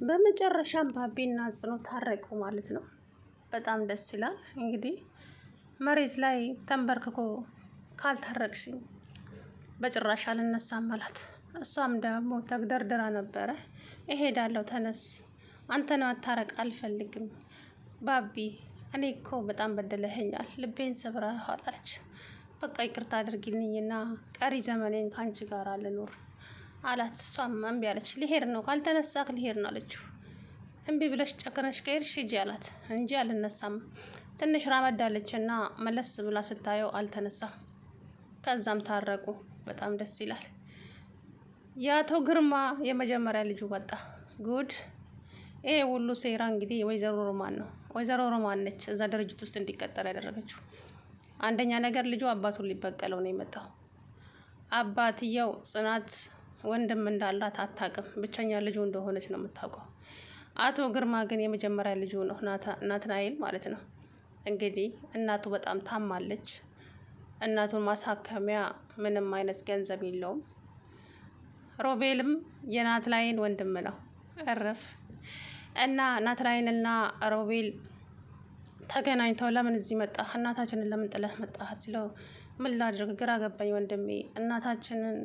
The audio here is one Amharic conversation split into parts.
በመጨረሻም ባቢና ጽኑ ታረቁ ማለት ነው። በጣም ደስ ይላል። እንግዲህ መሬት ላይ ተንበርክኮ ካልታረቅሽኝ በጭራሽ አልነሳም አላት። እሷም ደግሞ ተግደርድራ ነበረ። እሄዳለሁ ተነስ፣ አንተን ማታረቅ አልፈልግም ባቢ፣ እኔ እኮ በጣም በደለኸኛል፣ ልቤን ሰብረኸዋል አለች። በቃ ይቅርታ አድርጊልኝና ቀሪ ዘመኔን ከአንቺ ጋር ልኑር አላት። እሷም እምቢ አለች። ሊሄድ ነው ካልተነሳክ ሊሄድ ነው አለችው። እምቢ ብለሽ ጨክነሽ ከሄድሽ ሂጂ አላት እንጂ አልነሳም። ትንሽ ራመድ አለችና መለስ ብላ ስታየው አልተነሳም። ከዛም ታረቁ። በጣም ደስ ይላል። የአቶ ግርማ የመጀመሪያ ልጁ መጣ። ጉድ! ይሄ ሁሉ ሴራ እንግዲህ ወይዘሮ ሮማን ነው። ወይዘሮ ሮማን ነች እዛ ድርጅት ውስጥ እንዲቀጠር ያደረገችው። አንደኛ ነገር ልጁ አባቱን ሊበቀለው ነው የመጣው። አባትየው ጽናት ወንድም እንዳላት አታውቅም። ብቸኛ ልጁ እንደሆነች ነው የምታውቀው። አቶ ግርማ ግን የመጀመሪያ ልጁ ነው፣ ናትናኤል ማለት ነው። እንግዲህ እናቱ በጣም ታማለች። እናቱን ማሳከሚያ ምንም አይነት ገንዘብ የለውም። ሮቤልም የናትናኤል ወንድም ነው። እረፍ እና ናትናኤልና ሮቤል ተገናኝተው ለምን እዚህ መጣህ? እናታችንን ለምን ጥለህ መጣህ ሲለው ምን ላድርግ ግራ ገባኝ ወንድሜ፣ እናታችንን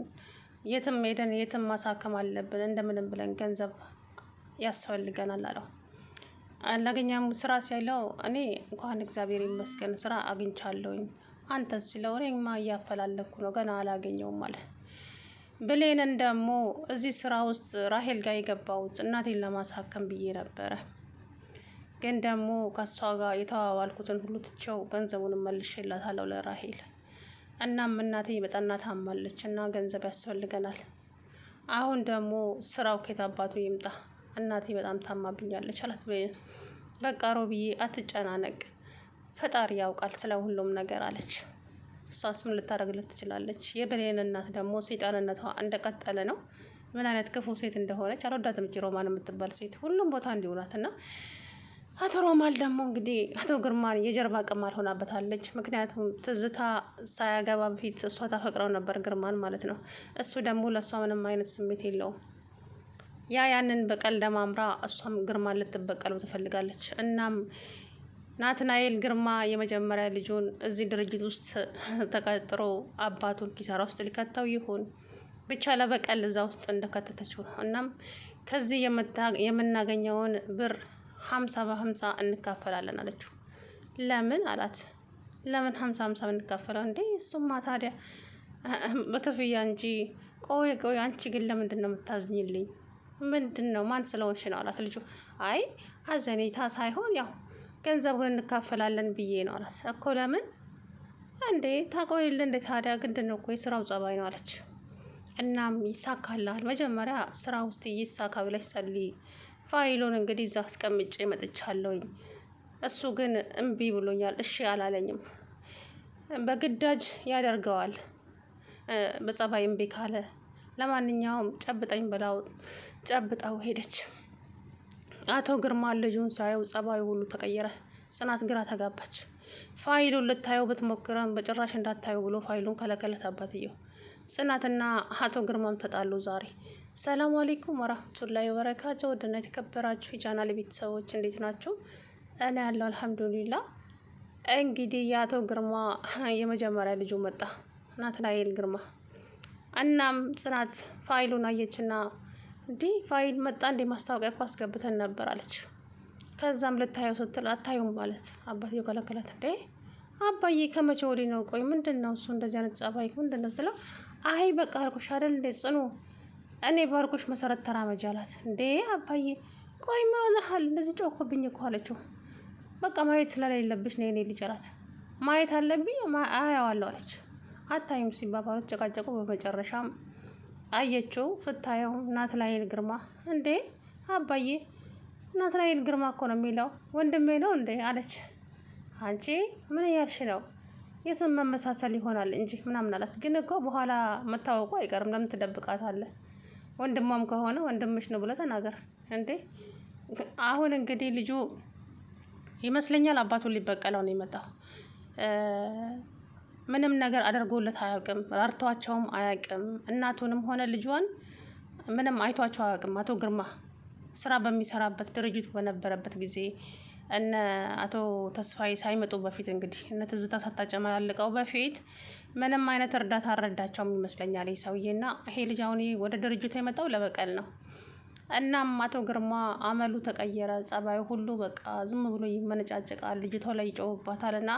የትም ሄደን የትም ማሳከም አለብን፣ እንደምንም ብለን ገንዘብ ያስፈልገናል አለው። አላገኘም ስራ ሲያለው እኔ እንኳን እግዚአብሔር ይመስገን ስራ አግኝቻለሁኝ፣ አንተስ ሲለው እኔማ እያፈላለኩ ነው ገና አላገኘውም አለ። ብሌንን ደግሞ እዚህ ስራ ውስጥ ራሄል ጋር የገባሁት እናቴን ለማሳከም ብዬ ነበረ፣ ግን ደግሞ ከሷ ጋር የተዋዋልኩትን ሁሉ ትቼው ገንዘቡን መልሼላታለሁ ለራሄል። እናም እናቴ በጠና ታማለች እና ገንዘብ ያስፈልገናል። አሁን ደግሞ ስራው ከየት አባቱ ይምጣ? እናቴ በጣም ታማብኛለች አላት። በቃ ሮብዬ አትጨናነቅ፣ ፈጣሪ ያውቃል ስለ ሁሉም ነገር አለች። እሷስ ምን ልታደርግለት ትችላለች? የብሌን እናት ደግሞ ሰይጣንነቷ እንደቀጠለ ነው። ምን አይነት ክፉ ሴት እንደሆነች አልወዳትም። ሮማን የምትባል ሴት ሁሉም ቦታ እንዲሆናት እና አቶ ሮማል ደግሞ እንግዲህ አቶ ግርማን የጀርባ ቅማል ሆናበታለች። ምክንያቱም ትዝታ ሳያገባ በፊት እሷ ታፈቅረው ነበር ግርማን ማለት ነው። እሱ ደግሞ ለእሷ ምንም አይነት ስሜት የለውም። ያንን በቀል ደማምራ እሷም ግርማን ልትበቀለው ትፈልጋለች። እናም ናትናኤል ግርማ የመጀመሪያ ልጁን እዚህ ድርጅት ውስጥ ተቀጥሮ አባቱን ኪሳራ ውስጥ ሊከተው ይሁን ብቻ ለበቀል እዛ ውስጥ እንደከተተችው ነው። እናም ከዚህ የምናገኘውን ብር 50-50 እንካፈላለን አለችው። ለምን አላት። ለምን 50-50 እንካፈለው እንዴ? እሱማ ታዲያ በክፍያ እንጂ። ቆይ አንቺ ግን ለምንድን ነው የምታዝኝልኝ? ምንድን ነው ማን ስለሆንሽ ነው አላት ልጁ። አይ አዘኔታ ሳይሆን ያው ገንዘቡን እንካፈላለን ብዬ ነው አላት። እኮ ለምን እንዴ? ታቆይል እንዴ ታዲያ? ግድ ነው እኮ የስራው ጸባይ ነው አለች። እናም ይሳካላል፣ መጀመሪያ ስራ ውስጥ ይሳካ ብለሽ ጸልይ። ፋይሉን እንግዲህ እዛ አስቀምጬ መጥቻለሁኝ። እሱ ግን እምቢ ብሎኛል፣ እሺ አላለኝም። በግዳጅ ያደርገዋል በጸባይ እምቢ ካለ። ለማንኛውም ጨብጠኝ ብላው ጨብጣው ሄደች። አቶ ግርማ ልጁን ሳየው ጸባዩ ሁሉ ተቀየረ። ጽናት ግራ ተጋባች። ፋይሉን ልታየው ብትሞክረም በጭራሽ እንዳታየው ብሎ ፋይሉን ከለከለት አባትየው። ጽናትና አቶ ግርማም ተጣሉ ዛሬ። ሰላም አለይኩም ወራህመቱላሂ ወበረካቱ። ወደና የተከበራችሁ የቻናል ቤተሰቦች እንዴት ናችሁ? እኔ ያለው አልሐምዱሊላህ። እንግዲህ የአቶ ግርማ የመጀመሪያ ልጁ መጣ፣ ናትናኤል ግርማ። እናም ጽናት ፋይሉን አየችና እንዲህ ፋይል መጣ እንዴ? ማስታወቂያ እኮ አስገብተን ነበር አለች። ከዛም ልታየው ስትል አታዩም ማለት አባትየው ከለከላት። እንዴ አባዬ ከመቼ ወዲህ ነው? ቆይ ምንድን ነው እሱ እንደዚህ አይነት ጸባይ ምንድን ነው ስትለው አይ በቃ አልኩሽ አይደል እንዴ ጽኑ፣ እኔ ባልኩሽ መሰረት ተራመጅ አላት። እንዴ አባዬ ቆይ ምን ሆነሃል? እንደዚህ ጮክብኝ እኮ አለችው። በቃ ማየት ስለሌለብሽ ነው የኔ ልጅ አላት። ማየት አለብኝ አያዋለሁ አለች። አታይም ሲባባሉ ተጨቃጨቁ። በመጨረሻም አየችው። ፍታየው ናትናኤል ግርማ። እንዴ አባዬ ናትናኤል ግርማ እኮ ነው የሚለው፣ ወንድሜ ነው እንዴ አለች። አንቺ ምን እያልሽ ነው? የስም መመሳሰል ይሆናል እንጂ ምናምን አላት። ግን እኮ በኋላ መታወቁ አይቀርም፣ ለምን ትደብቃታለህ? ወንድሟም ከሆነ ወንድምሽ ነው ብለህ ተናገር እንዴ። አሁን እንግዲህ ልጁ ይመስለኛል አባቱን ሊበቀለው ነው የመጣው። ምንም ነገር አድርጎለት አያውቅም፣ ራርቷቸውም አያውቅም። እናቱንም ሆነ ልጇን ምንም አይቷቸው አያውቅም አቶ ግርማ። ስራ በሚሰራበት ድርጅቱ በነበረበት ጊዜ እነ አቶ ተስፋዬ ሳይመጡ በፊት እንግዲህ እነ ትዝታ ሳታጨማልቀው በፊት ምንም አይነት እርዳታ አልረዳቸውም ይመስለኛል ይህ ሰውዬና ይሄ ልጅ አሁን ወደ ድርጅቱ የመጣው ለበቀል ነው። እናም አቶ ግርማ አመሉ ተቀየረ፣ ጸባዩ ሁሉ በቃ ዝም ብሎ ይመነጫጭቃል፣ ልጅቷ ላይ ይጮውባታል። እና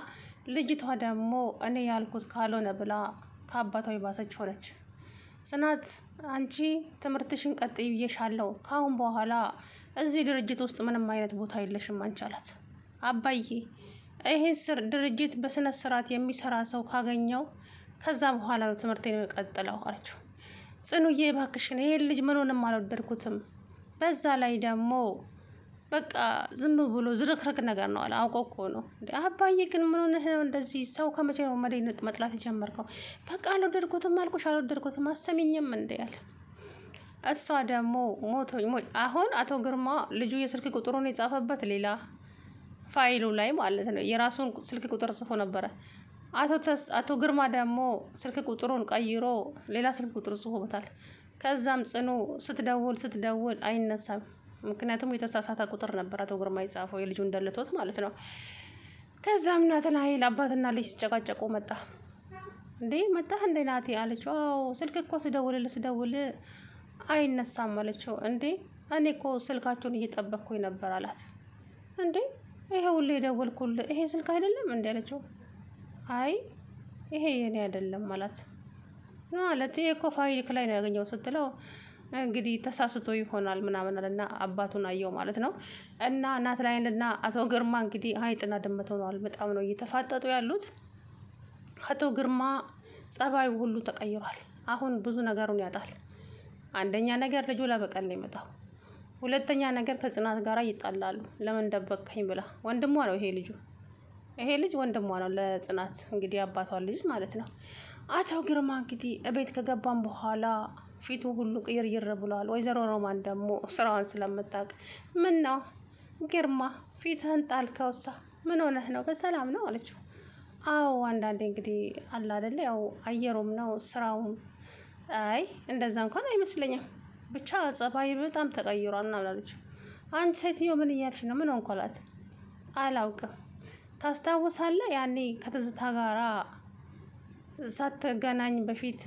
ልጅቷ ደግሞ እኔ ያልኩት ካልሆነ ብላ ከአባቷ የባሰች ሆነች። ጽናት አንቺ ትምህርትሽን ቀጥይ ብዬሻለሁ፣ ካሁን በኋላ እዚህ ድርጅት ውስጥ ምንም አይነት ቦታ የለሽም አንቺ አላት። አባዬ ይሄ ድርጅት በስነ ስርዓት የሚሰራ ሰው ካገኘው ከዛ በኋላ ነው ትምህርቴን የምቀጥለው አለችው። ጽኑዬ እባክሽን ይሄን ልጅ ምኑንም አልወደድኩትም፣ በዛ ላይ ደግሞ በቃ ዝም ብሎ ዝርክርክ ነገር ነው አለ። አውቀው እኮ ነው እንዴ አባዬ ግን ምን ሆነህ ነው እንደዚህ? ሰው ከመቼ ነው መደነጥ መጥላት የጀመርከው? በቃ አልወደድኩትም አልኩሽ አልወደድኩትም አሰሚኝም እንዴ አለ። እሷ ደግሞ አሁን አቶ ግርማ ልጁ የስልክ ቁጥሩን የጻፈበት ሌላ ፋይሉ ላይ ማለት ነው የራሱን ስልክ ቁጥር ጽፎ ነበረ። አቶ ግርማ ደግሞ ስልክ ቁጥሩን ቀይሮ ሌላ ስልክ ቁጥር ጽፎበታል። ከዛም ጽኑ ስትደውል አይነሳም። ምክንያቱም የተሳሳተ ቁጥር ነበር አቶ ግርማ የጻፈው የልጁ እንደልቶት ማለት ነው። ከዛም ናትናኤል አባትና ልጅ ሲጨቃጨቁ መጣ። እንዴ መጣህ እንዴ ናቲ አለችው። አዎ ስልክ እኮ ስደውል አይነሳም አለችው። እንዴ እኔ እኮ ስልካቸውን እየጠበቅኩኝ ነበር አላት። እንዴ ይሄ ሁሉ የደወልኩልህ ይሄ ስልክ አይደለም እንዴ አለችው። አይ ይሄ የኔ አይደለም አላት። ማለት ይሄ እኮ ፋይል ላይ ነው ያገኘው ስትለው እንግዲህ ተሳስቶ ይሆናል ምናምን አለና አባቱን አየው ማለት ነው። እና ናትናኤልና አቶ ግርማ እንግዲህ አይጥና ድመት ሆነዋል። በጣም ነው እየተፋጠጡ ያሉት። አቶ ግርማ ጸባዩ ሁሉ ተቀይሯል። አሁን ብዙ ነገሩን ያጣል። አንደኛ ነገር ልጁ ለበቀል ነው የመጣው። ሁለተኛ ነገር ከጽናት ጋር ይጣላሉ። ለምን ደበቅከኝ ብላ ወንድሟ ነው ይሄ ልጅ ወንድሟ ነው ለጽናት እንግዲህ አባቷ ልጅ ማለት ነው። አቶ ግርማ እንግዲህ እቤት ከገባም በኋላ ፊቱ ሁሉ ቅይር ብሏል። ወይዘሮ ሮማን ደግሞ ስራዋን ስለምታውቅ ምን ነው ግርማ ፊትህን ጣልከውሳ? ምን ሆነህ ነው? በሰላም ነው አለችው። አዎ አንዳንዴ እንግዲህ አለ አይደለ ያው አየሩም ነው ስራውም። አይ እንደዛ እንኳን አይመስለኝም፣ ብቻ ጸባይ በጣም ተቀይሯል ምናምን አለችው። አንቺ ሴትዮ ምን እያልሽ ነው? ምን ሆንኩላት? አላውቅም። ታስታውሳለህ ያኔ ከትዝታ ጋራ ሳትገናኝ በፊት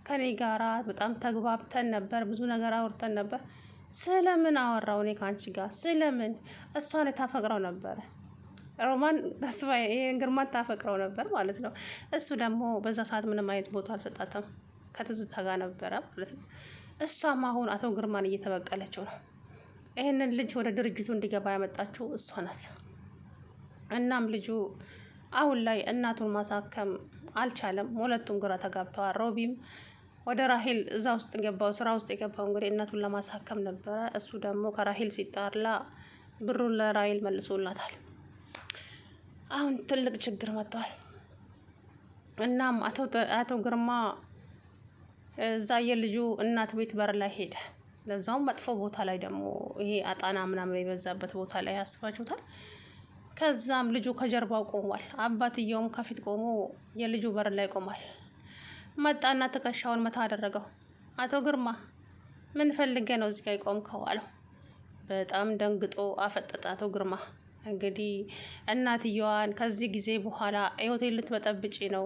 ከኔ ጋራ በጣም ተግባብተን ነበር፣ ብዙ ነገር አውርተን ነበር። ስለምን አወራው እኔ ከአንቺ ጋር? ስለምን? እሷን ታፈቅረው ነበረ ሮማን ተስፋዬ ግርማን ታፈቅረው ነበር ማለት ነው። እሱ ደግሞ በዛ ሰዓት ምንም አይነት ቦታ አልሰጣትም፣ ከትዝታ ጋር ነበረ ማለት ነው። እሷም አሁን አቶ ግርማን እየተበቀለችው ነው። ይህንን ልጅ ወደ ድርጅቱ እንዲገባ ያመጣችው እሷ ናት። እናም ልጁ አሁን ላይ እናቱን ማሳከም አልቻለም። ሁለቱም ግራ ተጋብተዋል። ሮቢም ወደ ራሂል እዛ ውስጥ ገባው ስራ ውስጥ የገባው እንግዲህ እናቱን ለማሳከም ነበረ። እሱ ደግሞ ከራሂል ሲጣላ ብሩን ለራሂል መልሶላታል። አሁን ትልቅ ችግር መጥቷል። እናም አቶ ግርማ እዛ የልጁ እናት ቤት በር ላይ ሄደ። ለዛውም መጥፎ ቦታ ላይ ደግሞ ይሄ አጣና ምናምን የበዛበት ቦታ ላይ ያስባችሁታል። ከዛም ልጁ ከጀርባው ቆሟል። አባትየውም ከፊት ቆሞ የልጁ በር ላይ ቆሟል። መጣና ትከሻውን መታ አደረገው። አቶ ግርማ ምን ፈልገ ነው እዚህ ጋር ቆምከው አለው። በጣም ደንግጦ አፈጠጠ አቶ ግርማ። እንግዲህ እናትየዋን ከዚህ ጊዜ በኋላ ህይወቴን ልትበጠብጪ ነው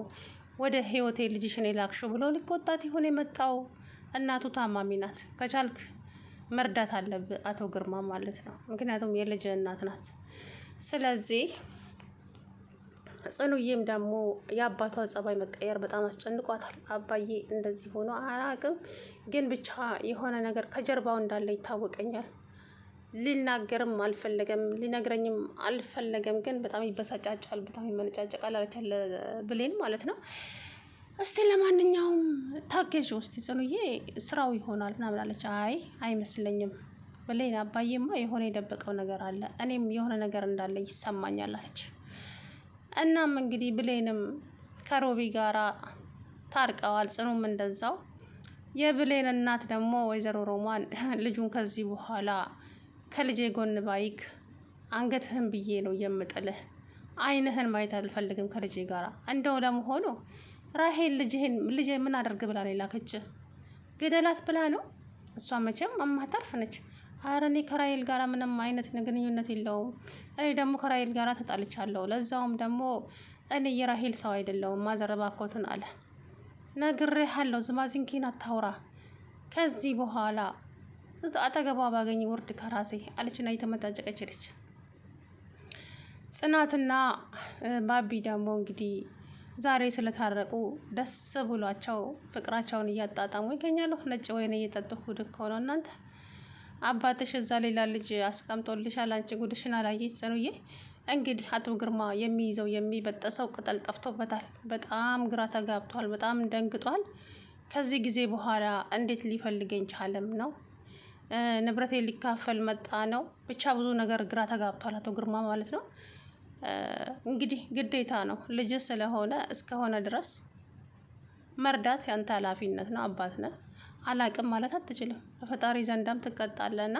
ወደ ህይወቴ ልጅሽን የላክሽው ብሎ ሊቆጣት ይሆን የመጣው? እናቱ ታማሚ ናት፣ ከቻልክ መርዳት አለብህ አቶ ግርማ ማለት ነው። ምክንያቱም የልጅ እናት ናት። ስለዚህ ጽኑዬም ደግሞ የአባቷ ጸባይ መቀየር በጣም አስጨንቋታል። አባዬ እንደዚህ ሆኖ አያውቅም፣ ግን ብቻ የሆነ ነገር ከጀርባው እንዳለ ይታወቀኛል። ሊናገርም አልፈለገም፣ ሊነግረኝም አልፈለገም፣ ግን በጣም ይበሳጫጫል፣ በጣም ይመነጫጨቃል አለት ያለ ብሌን ማለት ነው። እስቲ ለማንኛውም ታገዥ ውስጥ ጽኑዬ ስራው ይሆናል ምናምን አለች። አይ አይመስለኝም ብሌን፣ አባዬማ የሆነ የደበቀው ነገር አለ፣ እኔም የሆነ ነገር እንዳለ ይሰማኛል አለች። እናም እንግዲህ ብሌንም ከሮቢ ጋራ ታርቀዋል። ጽኑም እንደዛው። የብሌን እናት ደግሞ ወይዘሮ ሮማን ልጁን ከዚህ በኋላ ከልጄ ጎን ባይክ አንገትህን ብዬ ነው የምጥልህ፣ አይንህን ማየት አልፈልግም ከልጄ ጋራ። እንደው ለመሆኑ ራሄል ልጄ ምን አደርግ ብላ ነው የላከች? ግደላት ብላ ነው? እሷ መቼም አማታርፍ ነች። አረ እኔ ከራሄል ጋር ምንም አይነት ግንኙነት የለውም። እኔ ደግሞ ከራሄል ጋር ተጣልቻለሁ። ለዛውም ደግሞ እኔ የራሄል ሰው አይደለሁም ማዘር እባክዎትን አለ። ነግሬሃለሁ፣ ዝማዚንኪን አታውራ። ከዚህ በኋላ አጠገቧ ባገኝ ውርድ ከራሴ አለችና እየተመጣጨቀች ሄደች። ጽናትና ባቢ ደግሞ እንግዲህ ዛሬ ስለታረቁ ደስ ብሏቸው ፍቅራቸውን እያጣጣሙ ይገኛሉ። ነጭ ወይን እየጠጡ ጉድ እኮ ነው እናንተ። አባትሽ እዛ ሌላ ልጅ አስቀምጦልሻል፣ አንቺ ጉድሽን አላየሽ ጽኑዬ። እንግዲህ አቶ ግርማ የሚይዘው የሚበጠሰው ቅጠል ጠፍቶበታል። በጣም ግራ ተጋብቷል፣ በጣም ደንግጧል። ከዚህ ጊዜ በኋላ እንዴት ሊፈልገኝ ቻለም ነው? ንብረቴ ሊካፈል መጣ ነው? ብቻ ብዙ ነገር ግራ ተጋብቷል አቶ ግርማ ማለት ነው። እንግዲህ ግዴታ ነው፣ ልጅ ስለሆነ እስከሆነ ድረስ መርዳት ያንተ ኃላፊነት ነው። አባት ነህ፣ አላቅም ማለት አትችልም። በፈጣሪ ዘንዳም ትቀጣለና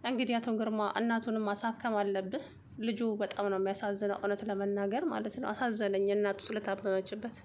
እንግዲህ አቶ ግርማ እናቱንም ማሳከም አለብህ። ልጁ በጣም ነው የሚያሳዝነው፣ እውነት ለመናገር ማለት ነው። አሳዘነኝ እናቱ ስለታመመችበት።